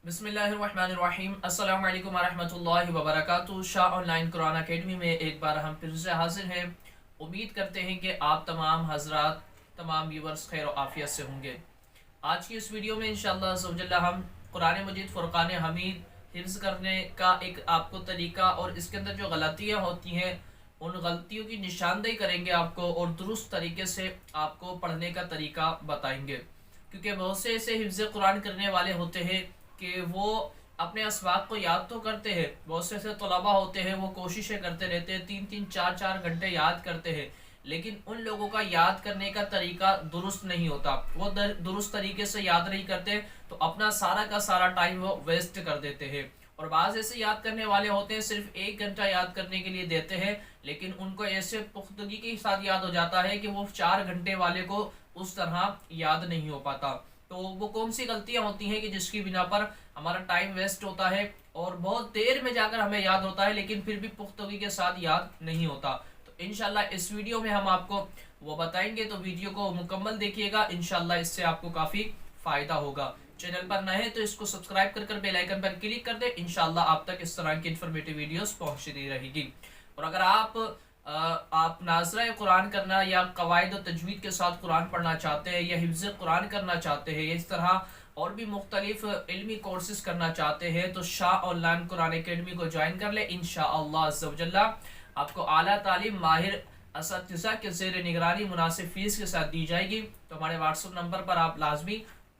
बिस्मिल्लाहिर्रहमानिर्रहीम। अस्सलाम वालेकुम वरहमतुल्लाहि वबरकातुहू। शाह ऑनलाइन कुरान अकेडमी में एक बार हम फिर से हाजिर हैं। उम्मीद करते हैं कि आप तमाम हजरात, तमाम व्यूवर्स खैर और आफियत से होंगे। आज की इस वीडियो में इंशाअल्लाह अज़्ज़वजल्ला हम कुरान मजीद फ़ुरक़ान हमीद हिफ्ज़ करने का एक आपको तरीका और इसके अंदर जो गलतियाँ होती हैं उन गलतियों की निशानदेही करेंगे आपको, और दुरुस्त तरीके से आपको पढ़ने का तरीका बताएंगे। क्योंकि बहुत से ऐसे हिफ्ज़ कुरान करने वाले होते हैं कि वो अपने असवाक को याद तो करते हैं, बहुत से ऐसे तलबा होते हैं वो कोशिशें करते रहते हैं, 3-3 4-4 घंटे याद करते हैं, लेकिन उन लोगों का याद करने का तरीका दुरुस्त नहीं होता। वो दुरुस्त तरीके से याद नहीं करते तो अपना सारा का सारा टाइम वो वेस्ट कर देते हैं। और बाज़ ऐसे याद करने वाले होते हैं सिर्फ 1 घंटा याद करने के लिए देते हैं, लेकिन उनको ऐसे पुख्तगी के साथ याद हो जाता है कि वो 4 घंटे वाले को उस तरह याद नहीं हो पाता। तो वो कौन सी गलतियां होती हैं कि जिसकी बिना पर हमारा टाइम वेस्ट होता है और बहुत देर में जाकर हमें याद होता है, लेकिन फिर भी पुख्तगी के साथ याद नहीं होता। तो इंशाल्लाह इस वीडियो में हम आपको वो बताएंगे, तो वीडियो को मुकम्मल देखिएगा, इंशाल्लाह इससे आपको काफ़ी फ़ायदा होगा। चैनल पर नए हैं तो इसको सब्सक्राइब कर बेल आइकन पर क्लिक कर दे, इंशाल्लाह आप तक इस तरह की इन्फॉर्मेटिव वीडियोस पहुंचती रहेगी। और अगर आप नाज़रा कुरान करना या कवायद और तजवीद के साथ कुरान पढ़ना चाहते हैं, या हिफ्ज़ कुरान करना चाहते हैं, इस तरह और भी मुख्तलिफ इल्मी कोर्सेज करना चाहते हैं, तो शाह ऑनलाइन कुरान अकेडमी को ज्वाइन कर ले। इंशाअल्लाह अज़्ज़वजल्ला आपको आला तालीम माहिर असातिज़ा के ज़ेर निगरानी मुनासिब फ़ीस के साथ दी जाएगी। तो हमारे व्हाट्सएप नंबर पर आप लाजमी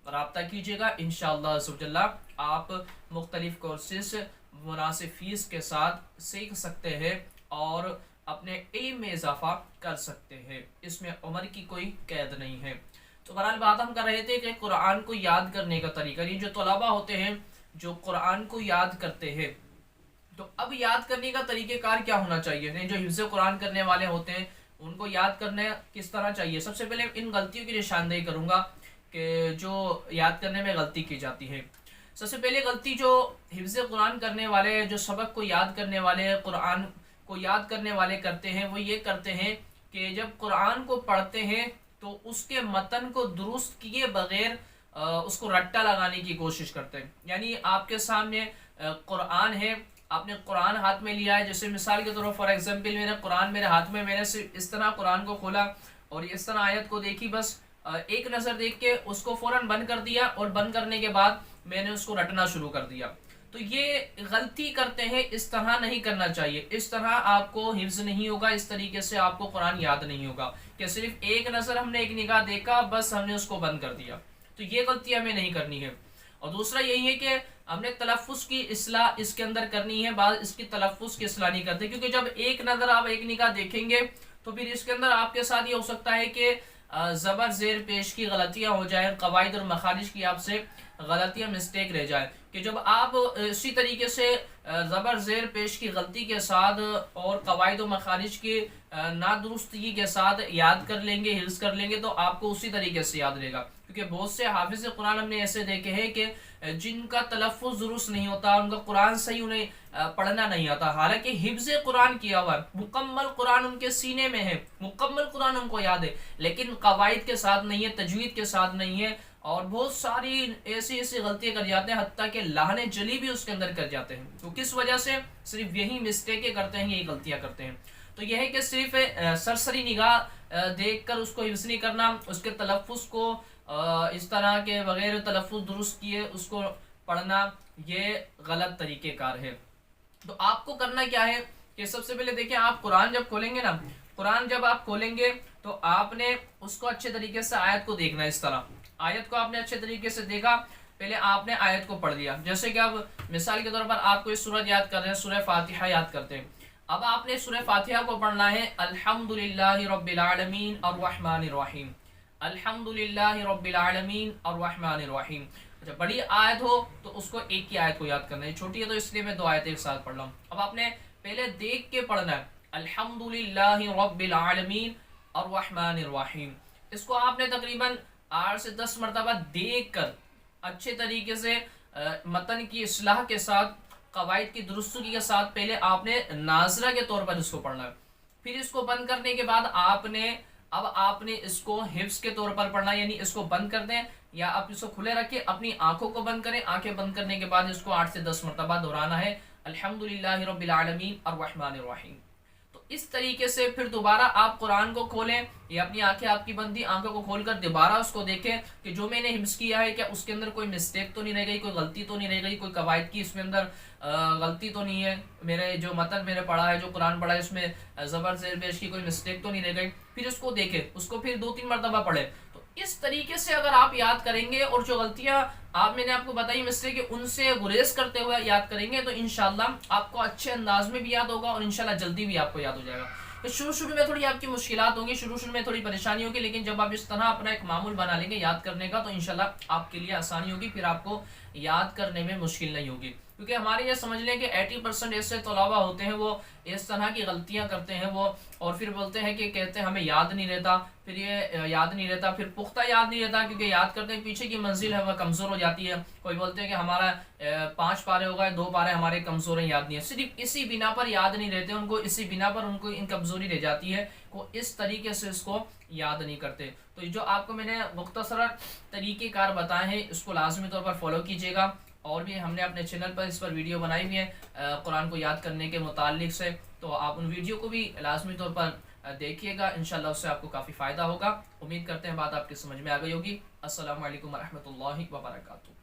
रब्ता कीजिएगा। इंशाअल्लाह अज़्ज़वजल्ला आप मुख्तलिफ कोर्सेज मुनासिब फ़ीस के साथ सीख सकते हैं और अपने इल्म में इजाफा कर सकते हैं। इसमें उम्र की कोई कैद नहीं है। तो बहरहाल बात हम कर रहे थे कि कुरान को याद करने का तरीका, ये जो तलबा होते हैं जो कुरान को याद करते हैं, तो अब याद करने का तरीक़ेकार क्या होना चाहिए। नहीं, जो हिफ्ज़ कुरान करने वाले होते हैं उनको याद करने किस तरह चाहिए। सबसे पहले इन गलतियों की निशानदेही करूँगा कि जो याद करने में गलती की जाती है। सबसे पहले गलती जो हिफ्ज़ कुरान करने वाले, जो सबक को याद करने वाले, कुरान को याद करने वाले करते हैं, वो ये करते हैं कि जब कुरान को पढ़ते हैं तो उसके मतन को दुरुस्त किए बगैर उसको रट्टा लगाने की कोशिश करते हैं। यानी आपके सामने कुरान है, आपने कुरान हाथ में लिया है, जैसे मिसाल के तौर पर फॉर एग्जांपल मेरा कुरान मेरे हाथ में, मैंने सिर्फ इस तरह कुरान को खोला और इस तरह आयत को देखी, बस एक नज़र देख के उसको फ़ौरन बंद कर दिया, और बंद करने के बाद मैंने उसको रटना शुरू कर दिया। तो ये गलती करते हैं, इस तरह नहीं करना चाहिए। इस तरह आपको हिफ्ज़ नहीं होगा, इस तरीके से आपको कुरान याद नहीं होगा कि सिर्फ एक नज़र हमने एक निगाह देखा, बस हमने उसको बंद कर दिया। तो ये गलती हमें नहीं करनी है। और दूसरा यही है कि हमने तलफ़्फ़ुज़ की इस्लाह इसके अंदर करनी है। बाद इसकी तलफ़्फ़ुज़ की इस्लाह नहीं करते, क्योंकि जब एक नज़र आप एक निगाह देखेंगे तो फिर इसके अंदर आपके साथ ये हो सकता है कि ज़बर ज़ेर पेश की गलतियाँ हो जाए, कवायद और मखारिज की आपसे गलतियाँ मिस्टेक रह जाए, कि जब आप इसी तरीके से ज़बर ज़ेर पेश की गलती के साथ और कवायद और मखारिज की नादुरुस्तगी के साथ याद कर लेंगे, हिफ्ज़ कर लेंगे, तो आपको उसी तरीके से याद रहेगा। क्योंकि बहुत से हाफिज़ कुरान हमने ऐसे देखे हैं कि जिनका तलफ़्फ़ुज़ दुरुस्त नहीं होता, उनका कुरान सही उन्हें पढ़ना नहीं आता, हालांकि हिफ्ज़ कुरान किया हुआ है, मुकम्मल कुरान उनके सीने में है, मुकम्मल कुरान उनको याद है, लेकिन कवायद के साथ नहीं है, तजवीद के साथ नहीं है, और बहुत सारी ऐसी ऐसी गलतियाँ कर जाते हैं, हत्ता कि लाहने जली भी उसके अंदर कर जाते हैं। तो किस वजह से सिर्फ यही मिस्टेकें करते हैं, यही गलतियाँ करते हैं। तो यह है कि सिर्फ सरसरी निगाह देख कर उसको हिफ्ज़ नहीं करना, उसके तलफ़्फ़ुज़ को इस तरह के बगैर तलफ़्फ़ुज़ दुरुस्त किए उसको पढ़ना, ये गलत तरीक़ेकार है। तो आपको करना क्या है कि सबसे पहले देखिए, आप कुरान जब खोलेंगे ना, कुरान जब आप खोलेंगे तो आपने उसको अच्छे तरीके से आयत को देखना है। इस तरह आयत को आपने अच्छे तरीके से देखा, पहले आपने आयत को पढ़ लिया। जैसे कि अब मिसाल के तौर पर आपको इस सूरत याद कर रहे हैं, सूरह फातिहा याद करते हैं। अब आपने सूरह फातिहा को पढ़ना है, अल्हम्दुलिल्लाहि रब्बिल आलमीन अर्रहमानिर रहीम, अल्हम्दुलिल्लाहि रब्बिल आलमीन अर्रहमानिर रहीम। अच्छा, बड़ी आयत हो तो उसको एक ही आयत को याद करना है, छोटी है तो इसलिए मैं 2 आयतें एक साथ पढ़ रहा हूँ। अब आपने पहले देख के पढ़ना है, अल्हम्दुलिल्लाहि रब्बिल आलमीन अर्रहमानिर रहीम। इसको आपने तकरीबन 8 से 10 मरतबा देख कर अच्छे तरीके से मतन की इस्लाह के साथ, कवायद की दुरुस्तगी के साथ पहले आपने नाजरा के तौर पर इसको पढ़ना है। फिर इसको बंद करने के बाद आपने इसको हिफ्स के तौर पर पढ़ना है, यानी इसको बंद कर दें, या आप इसको खुले रखें, अपनी आंखों को बंद करें, आंखें बंद करने के बाद इसको 8 से 10 मरतबा दोहराना है, अल्हम्दुलिल्लाहि रब्बिल आलमीन अर्रहमानिर रहीम। तो इस तरीके से फिर दोबारा आप कुरान को खोलें, या अपनी आंखें आपकी बंदी, आंखों को खोलकर दोबारा उसको देखें कि जो मैंने हिफ्ज़ किया है क्या उसके अंदर कोई मिस्टेक तो नहीं रह गई, कोई गलती तो नहीं रह गई, कोई कवायद की इसमें अंदर गलती तो नहीं है, मेरे जो मतन मैंने पढ़ा है, जो कुरान पढ़ा है उसमें ज़बर ज़ेर पेश की कोई मिस्टेक तो नहीं रह गई। फिर उसको देखें, उसको फिर 2-3 मरतबा पढ़े। तो इस तरीके से अगर आप याद करेंगे और जो गलतियाँ मैंने आपको बताई मिस्टेक है उनसे गुरेज करते हुए याद करेंगे, तो इंशाल्लाह आपको अच्छे अंदाज में भी याद होगा और इंशाल्लाह जल्दी भी आपको याद हो जाएगा। तो शुरू में थोड़ी आपकी मुश्किलात होंगी, शुरू में थोड़ी परेशानी होगी, लेकिन जब आप इस तरह अपना एक मामूल बना लेंगे याद करने का, तो इंशाल्लाह आपके लिए आसानी होगी, फिर आपको याद करने में मुश्किल नहीं होगी। क्योंकि हमारे ये समझ लें कि 80% ऐसे तलबा होते हैं वो इस तरह की गलतियां करते हैं वो, और फिर बोलते हैं कि कहते हैं हमें याद नहीं रहता, फिर ये याद नहीं रहता, फिर पुख्ता याद नहीं रहता, क्योंकि याद करते हैं पीछे की मंजिल है वह कमज़ोर हो जाती है। कोई बोलते हैं कि हमारा 5 पारे हो गए, 2 पारे हमारे कमज़ोर हैं, याद नहीं है। सिर्फ इसी बिना पर याद नहीं रहते उनको, इसी बिना पर उनको इन कमज़ोरी रह जाती है, वो इस तरीके से इसको याद नहीं करते। तो जो आपको मैंने मुख्तसर तरीक़ेकार बताए हैं इसको लाजमी तौर पर फॉलो कीजिएगा। और भी हमने अपने चैनल पर इस पर वीडियो बनाई हुई है कुरान को याद करने के मुतालिक से, तो आप उन वीडियो को भी लाजमी तौर पर देखिएगा, इंशाल्लाह उससे आपको काफ़ी फ़ायदा होगा। उम्मीद करते हैं बात आपकी समझ में आ गई होगी। अस्सलामु अलैकुम वरहमतुल्लाहि वबरकातुहू।